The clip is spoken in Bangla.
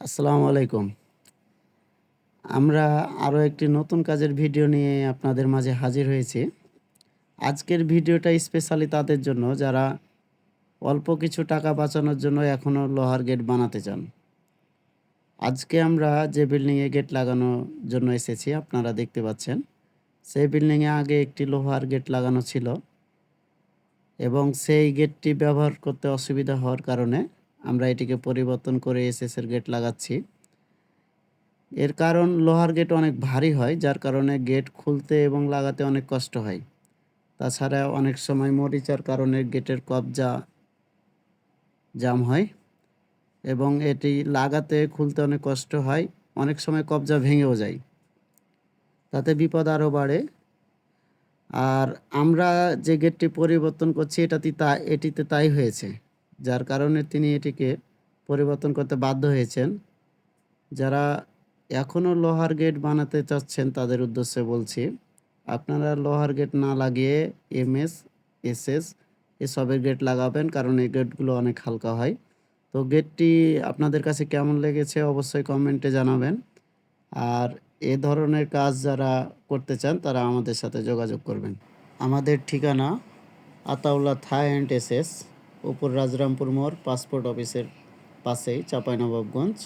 আসসালামু আলাইকুম। আমরা আরও একটি নতুন কাজের ভিডিও নিয়ে আপনাদের মাঝে হাজির হয়েছি। আজকের ভিডিওটা স্পেশালি তাদের জন্য যারা অল্প কিছু টাকা বাঁচানোর জন্য এখনও লোহার গেট বানাতে চান। আজকে আমরা যে বিল্ডিংয়ে গেট লাগানোর জন্য এসেছি আপনারা দেখতে পাচ্ছেন। সেই বিল্ডিংয়ে আগে একটি লোহার গেট লাগানো ছিল এবং সেই গেটটি ব্যবহার করতে অসুবিধা হওয়ার কারণে আমরা এটিকে পরিবর্তন করে এসএসের গেট লাগাচ্ছি। এর কারণ লোহার গেট অনেক ভারী হয়, যার কারণে গেট খুলতে এবং লাগাতে অনেক কষ্ট হয়। তাছাড়া অনেক সময় মরিচার কারণে গেটের কবজা জাম হয় এবং এটি লাগাতে খুলতে অনেক কষ্ট হয়। অনেক সময় কবজা ভেঙেও যায়, তাতে বিপদ আরও বাড়ে। আর আমরা যে গেটটি পরিবর্তন করছি এটিতে তাই হয়েছে, যার কারণে তিনি এটিকে পরিবর্তন করতে বাধ্য হয়েছেন। যারা এখনও লোহার গেট বানাতে চাচ্ছেন তাদের উদ্দেশ্যে বলছি, আপনারা লোহার গেট না লাগিয়ে এমএস, এসএস এসবের গেট লাগাবেন, কারণ এই গেটগুলো অনেক হালকা হয়। তো গেটটি আপনাদের কাছে কেমন লেগেছে অবশ্যই কমেন্টে জানাবেন। আর এ ধরনের কাজ যারা করতে চান তারা আমাদের সাথে যোগাযোগ করবেন। আমাদের ঠিকানা আতাউল্লাহ থাই অ্যান্ড এসএস, উপর রাজরামপুর মোড়, পাসপোর্ট অফিসের পাশেই, চাঁপাইনবাবগঞ্জ।